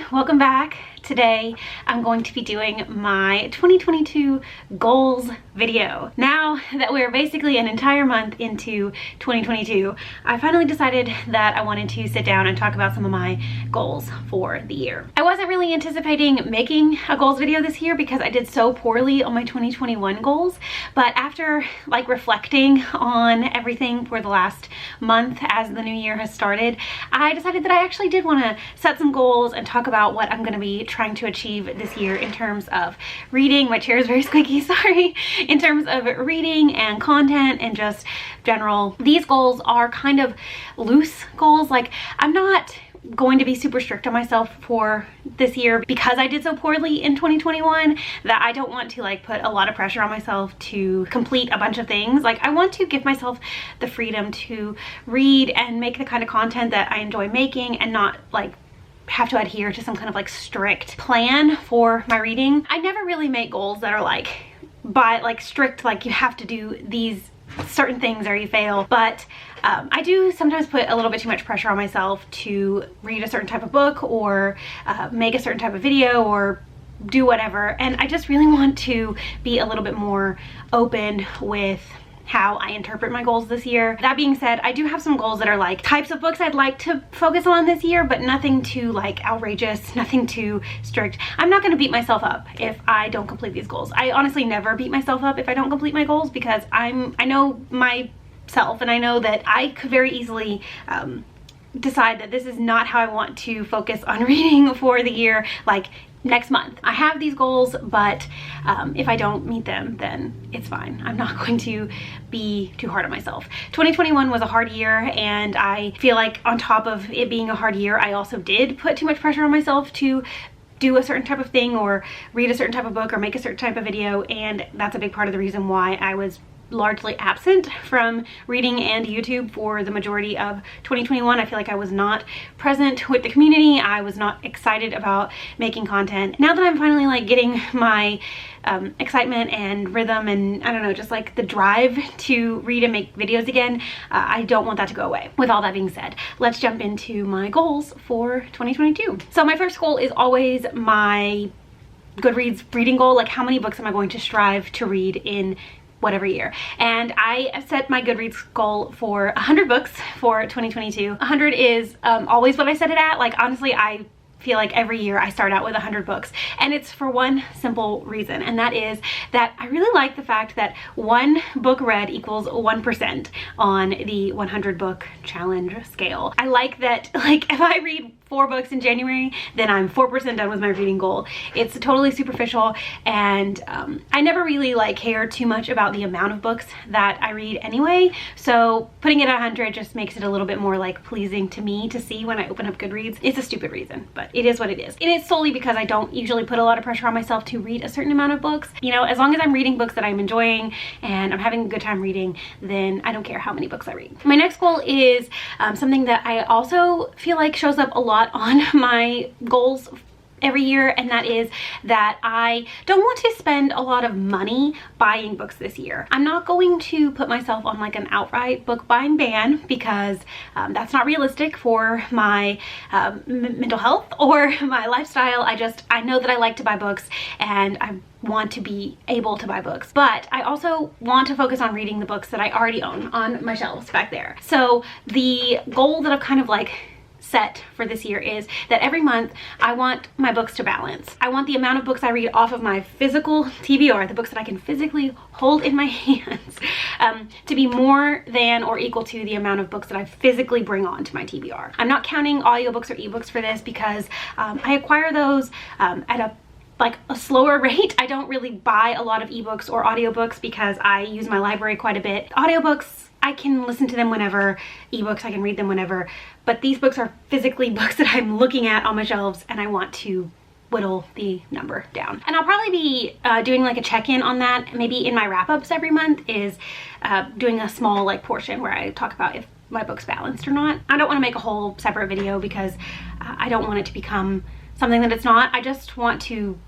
Hi, welcome back. Today I'm going to be doing my 2022 goals video. Now that we're basically an entire month into 2022, I finally decided that I wanted to sit down and talk about some of my goals for the year. I wasn't really anticipating making a goals video this year because I did so poorly on my 2021 goals, but after reflecting on everything for the last month as the new year has started, I decided that I actually did want to set some goals and talk about what I'm going to be trying to achieve this year in terms of reading. My chair is very squeaky, sorry. In terms of reading and content and just general. These goals are kind of loose goals. Like, I'm not going to be super strict on myself for this year because I did so poorly in 2021 that I don't want to put a lot of pressure on myself to complete a bunch of things. I want to give myself the freedom to read and make the kind of content that I enjoy making and not have to adhere to some kind of strict plan for my reading. I never really make goals that are strict, you have to do these certain things or you fail, but I do sometimes put a little bit too much pressure on myself to read a certain type of book or make a certain type of video or do whatever, and I just really want to be a little bit more open with how I interpret my goals this year. That being said, I do have some goals that are types of books I'd like to focus on this year, but nothing too outrageous, nothing too strict. I'm not going to beat myself up if I don't complete these goals. I honestly never beat myself up if I don't complete my goals because I know myself and I know that I could very easily decide that this is not how I want to focus on reading for the year, next month. I have these goals, but if I don't meet them, then it's fine. I'm not going to be too hard on myself. 2021 was a hard year, and I feel like on top of it being a hard year, I also did put too much pressure on myself to do a certain type of thing or read a certain type of book or make a certain type of video, and that's a big part of the reason why I was largely absent from reading and YouTube for the majority of 2021. I feel like I was not present with the community. I was not excited about making content. Now that I'm finally getting my excitement and rhythm and I don't know, just the drive to read and make videos again, I don't want that to go away. With all that being said, let's jump into my goals for 2022. So my first goal is always my Goodreads reading goal. How many books am I going to strive to read in whatever year? And I set my Goodreads goal for 100 books for 2022. 100 is always what I set it at. Honestly, I feel like every year I start out with 100 books, and it's for one simple reason, and that is that I really like the fact that one book read equals 1% on the 100 book challenge scale. I like that if I read 4 books in January, then I'm 4% done with my reading goal. It's totally superficial, and I never really care too much about the amount of books that I read anyway, so putting it at 100 just makes it a little bit more pleasing to me to see when I open up Goodreads. It's a stupid reason, but it is what it is. And it's solely because I don't usually put a lot of pressure on myself to read a certain amount of books. You know, as long as I'm reading books that I'm enjoying and I'm having a good time reading, then I don't care how many books I read. My next goal is something that I also feel shows up a lot on my goals every year, and that is that I don't want to spend a lot of money buying books this year. I'm not going to put myself on an outright book buying ban because that's not realistic for my mental health or my lifestyle. I know that I like to buy books and I want to be able to buy books, but I also want to focus on reading the books that I already own on my shelves back there. So the goal that I've kind of set for this year is that every month I want my books to balance. I want the amount of books I read off of my physical TBR, the books that I can physically hold in my hands, to be more than or equal to the amount of books that I physically bring on to my TBR. I'm not counting audiobooks or ebooks for this because I acquire those at a slower rate. I don't really buy a lot of ebooks or audiobooks because I use my library quite a bit. Audiobooks, I can listen to them whenever. Ebooks, I can read them whenever. But these books are physically books that I'm looking at on my shelves, and I want to whittle the number down. And I'll probably be doing a check-in on that maybe in my wrap-ups every month, is doing a small portion where I talk about if my book's balanced or not. I don't want to make a whole separate video because I don't want it to become something that it's not. I just want to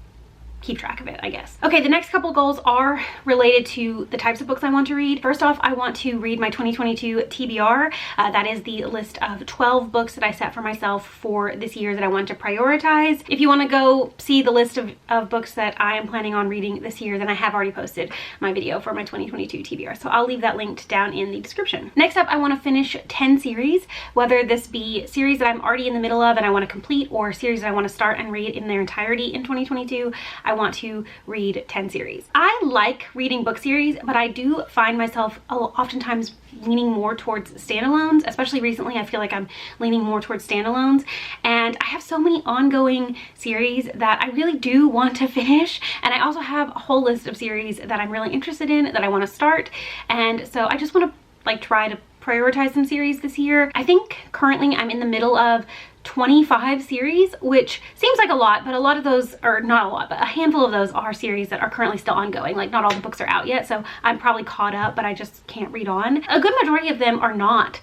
keep track of it, I guess. Okay, the next couple goals are related to the types of books I want to read. First off, I want to read my 2022 TBR. That is the list of 12 books that I set for myself for this year that I want to prioritize. If you want to go see the list of books that I am planning on reading this year, then I have already posted my video for my 2022 TBR. So I'll leave that linked down in the description. Next up, I want to finish 10 series, whether this be series that I'm already in the middle of and I want to complete, or series that I want to start and read in their entirety in 2022. I want to read 10 series. I like reading book series, but I do find myself oftentimes leaning more towards standalones. Especially recently, I feel like I'm leaning more towards standalones, and I have so many ongoing series that I really do want to finish, and I also have a whole list of series that I'm really interested in that I want to start, and so I just want to like try to prioritize some series this year. I think currently I'm in the middle of 25 series, which seems like a lot, but a lot of those, or not a lot, but a handful of those are series that are currently still ongoing. Like, not all the books are out yet, so I'm probably caught up, but I just can't read on. A good majority of them are not.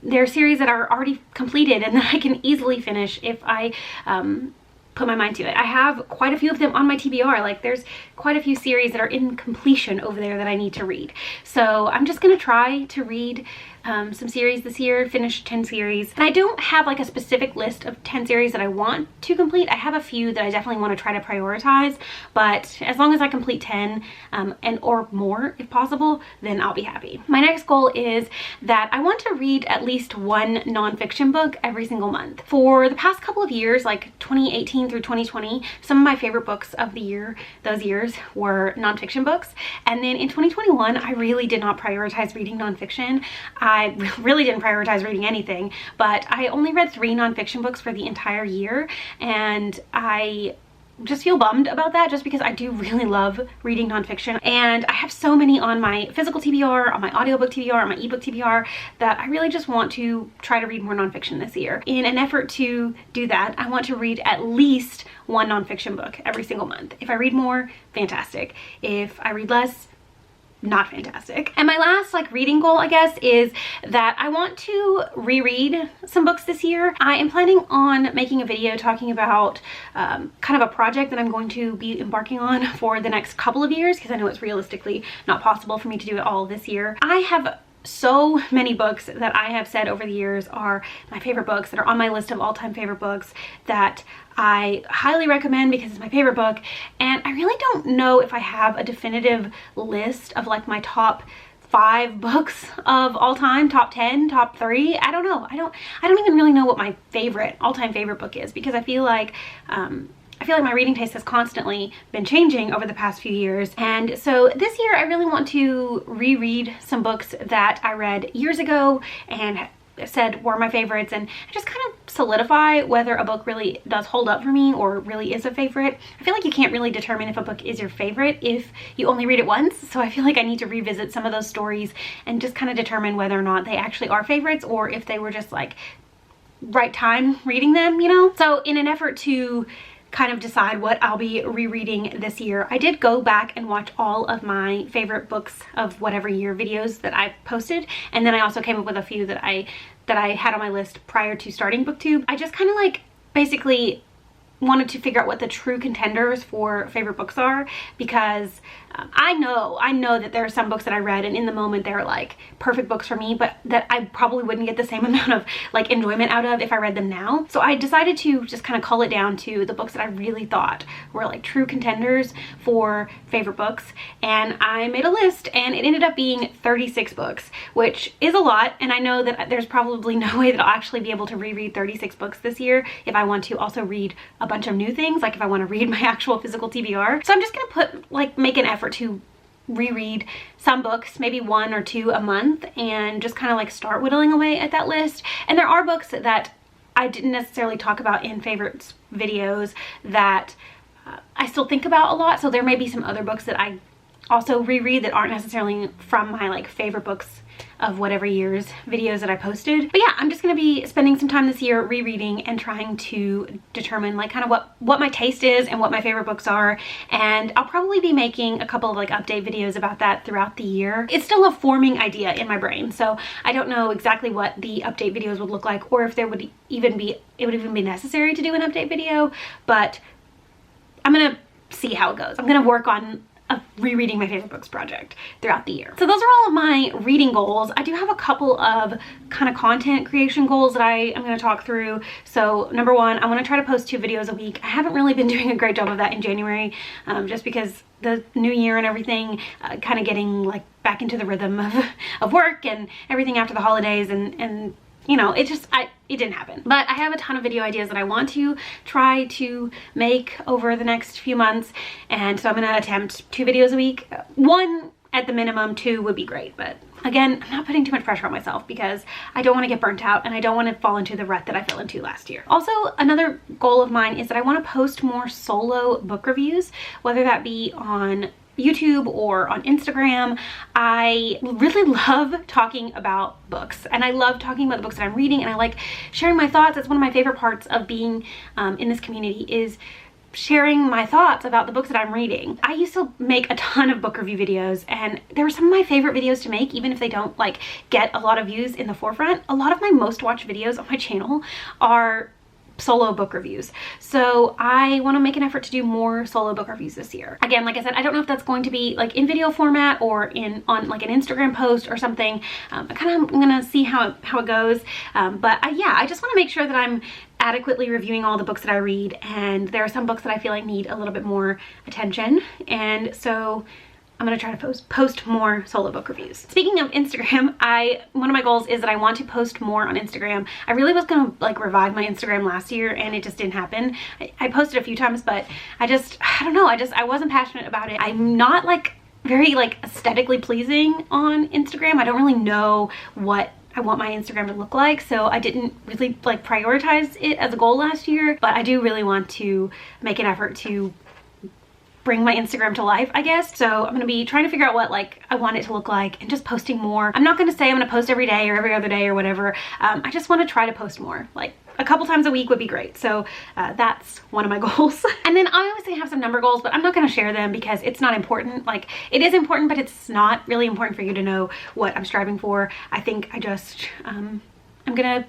They're series that are already completed and that I can easily finish if I put my mind to it. I have quite a few of them on my TBR. Like, there's quite a few series that are in completion over there that I need to read. So I'm just gonna try to read some series this year, finish 10 series. And I don't have like a specific list of 10 series that I want to complete. I have a few that I definitely want to try to prioritize, but as long as I complete 10 and or more if possible, then I'll be happy. My next goal is that I want to read at least one nonfiction book every single month. For the past couple of years, like 2018 through 2020, some of my favorite books of the year, those years, were nonfiction books. And then in 2021, I really did not prioritize reading nonfiction. I really didn't prioritize reading anything, but I only read 3 nonfiction books for the entire year, and I just feel bummed about that, just because I do really love reading nonfiction, and I have so many on my physical TBR, on my audiobook TBR, on my ebook TBR, that I really just want to try to read more nonfiction this year. In an effort to do that, I want to read at least one nonfiction book every single month. If I read more, fantastic. If I read less, not fantastic. And my last like reading goal, I guess, is that I want to reread some books this year. I am planning on making a video talking about kind of a project that I'm going to be embarking on for the next couple of years, because I know it's realistically not possible for me to do it all this year. I have so many books that I have said over the years are my favorite books, that are on my list of all-time favorite books, that I highly recommend because it's my favorite book, and I really don't know if I have a definitive list of like my top 5 books of all time, top 10, top 3. I don't know. I don't even really know what my favorite, all-time favorite book is, because I feel like my reading taste has constantly been changing over the past few years. And so this year I really want to reread some books that I read years ago and said were my favorites, and just kind of solidify whether a book really does hold up for me or really is a favorite. I feel like you can't really determine if a book is your favorite if you only read it once, so I feel like I need to revisit some of those stories and just kind of determine whether or not they actually are favorites, or if they were just like right time reading them, you know? So in an effort to kind of decide what I'll be rereading this year, I did go back and watch all of my favorite books of whatever year videos that I posted, and then I also came up with a few that I had on my list prior to starting BookTube. I just kind of like basically wanted to figure out what the true contenders for favorite books are, because I know that there are some books that I read and in the moment they're like perfect books for me, but that I probably wouldn't get the same amount of like enjoyment out of if I read them now. So I decided to just kind of cull it down to the books that I really thought were like true contenders for favorite books, and I made a list, and it ended up being 36 books, which is a lot, and I know that there's probably no way that I'll actually be able to reread 36 books this year if I want to also read a bunch of new things, like if I want to read my actual physical TBR. So I'm just gonna make an effort to reread some books, maybe 1 or 2 a month, and just kind of like start whittling away at that list. And there are books that I didn't necessarily talk about in favorites videos that I still think about a lot, so there may be some other books that I also reread that aren't necessarily from my like favorite books of whatever year's videos that I posted. But yeah, I'm just gonna be spending some time this year rereading and trying to determine like kind of what my taste is and what my favorite books are, and I'll probably be making a couple of like update videos about that throughout the year. It's still a forming idea in my brain, so I don't know exactly what the update videos would look like, or if there would even be necessary to do an update video, but I'm gonna see how it goes. I'm gonna work on a rereading my favorite books project throughout the year. So those are all of my reading goals. I do have a couple of kind of content creation goals that I am going to talk through. So number one, I want to try to post 2 videos a week. I haven't really been doing a great job of that in January, just because the new year and everything, kind of getting like back into the rhythm of work and everything after the holidays, and you know, it didn't happen. But I have a ton of video ideas that I want to try to make over the next few months, and so I'm gonna attempt 2 videos a week. 1 at the minimum, 2 would be great, but again, I'm not putting too much pressure on myself because I don't want to get burnt out and I don't want to fall into the rut that I fell into last year. Also, another goal of mine is that I want to post more solo book reviews, whether that be on YouTube or on Instagram. I really love talking about books, and I love talking about the books that I'm reading, and I like sharing my thoughts. That's one of my favorite parts of being in this community, is sharing my thoughts about the books that I'm reading. I used to make a ton of book review videos, and they were some of my favorite videos to make, even if they don't like get a lot of views in the forefront. A lot of my most watched videos on my channel are solo book reviews. So I want to make an effort to do more solo book reviews this year. Again, like I said, I don't know if that's going to be like in video format or on like an Instagram post or something. I'm gonna see how it goes. But yeah, I just want to make sure that I'm adequately reviewing all the books that I read, and there are some books that I feel like need a little bit more attention, and so I'm gonna try to post more solo book reviews. Speaking of Instagram, one of my goals is that I want to post more on Instagram. I really was gonna like revive my Instagram last year, and it just didn't happen. I posted a few times, but I don't know, I wasn't passionate about it. I'm not like very like aesthetically pleasing on Instagram. I don't really know what I want my Instagram to look like, so I didn't really like prioritize it as a goal last year, but I do really want to make an effort to bring my Instagram to life, I guess. So I'm gonna be trying to figure out what like I want it to look like and just posting more. I'm not gonna say I'm gonna post every day or every other day or whatever. I just want to try to post more. Like a couple times a week would be great. So that's one of my goals. And then I obviously have some number goals, but I'm not gonna share them because it's not important. Like, it is important, but it's not really important for you to know what I'm striving for. I think I just, I'm gonna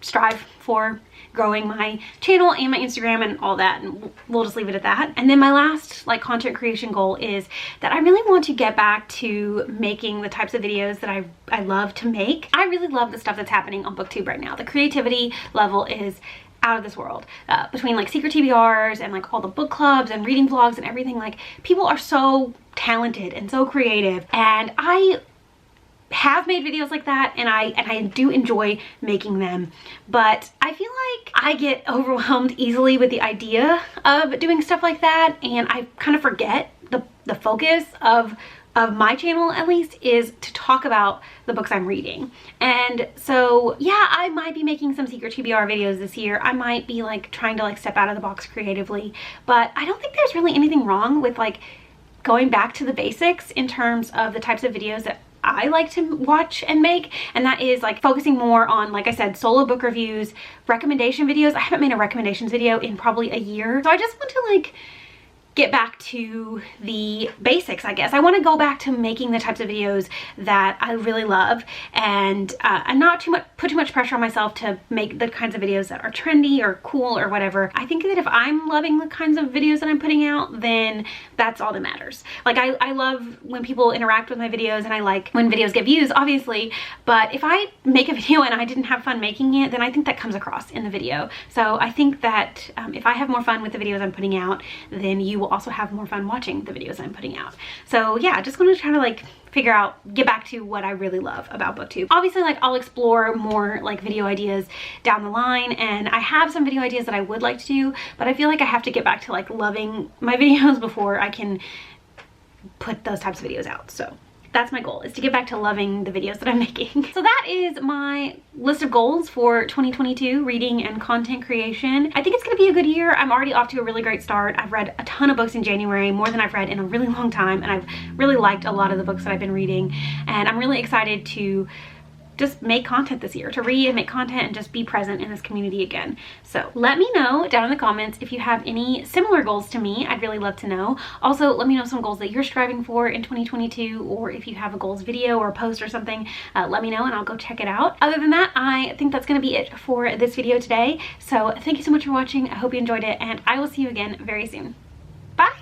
strive for growing my channel and my Instagram and all that, and we'll just leave it at that. And then my last like content creation goal is that I really want to get back to making the types of videos that I love to make. I really love the stuff that's happening on BookTube right now. The creativity level is out of this world. Between like secret TBRs and like all the book clubs and reading vlogs and everything, like people are so talented and so creative, and I have made videos like that, and I do enjoy making them, but I feel like I get overwhelmed easily with the idea of doing stuff like that, and I kind of forget the focus of my channel, at least, is to talk about the books I'm reading. And so yeah, I might be making some secret TBR videos this year. I might be like trying to like step out of the box creatively, but I don't think there's really anything wrong with like going back to the basics in terms of the types of videos that I like to watch and make, and that is like focusing more on, like I said, solo book reviews, recommendation videos. I haven't made a recommendations video in probably a year, so I just want to like get back to the basics, I guess. I want to go back to making the types of videos that I really love, and not put too much pressure on myself to make the kinds of videos that are trendy or cool or whatever. I think that if I'm loving the kinds of videos that I'm putting out, then that's all that matters. Like I love when people interact with my videos, and I like when videos get views, obviously, but if I make a video and I didn't have fun making it, then I think that comes across in the video. So I think that if I have more fun with the videos I'm putting out, then you will also have more fun watching the videos I'm putting out. So yeah, I just want to try to like get back to what I really love about BookTube. Obviously, like I'll explore more like video ideas down the line, and I have some video ideas that I would like to do, but I feel like I have to get back to like loving my videos before I can put those types of videos out. So that's my goal, is to get back to loving the videos that I'm making. So that is my list of goals for 2022 reading and content creation. I think it's gonna be a good year. I'm already off to a really great start. I've read a ton of books in January, more than I've read in a really long time, and I've really liked a lot of the books that I've been reading, and I'm really excited to just make content this year, to read and make content and just be present in this community again. So let me know down in the comments if you have any similar goals to me. I'd really love to know. Also, let me know some goals that you're striving for in 2022, or if you have a goals video or a post or something, let me know and I'll go check it out. Other than that, I think that's gonna be it for this video today. So thank you so much for watching. I hope you enjoyed it, and I will see you again very soon. Bye!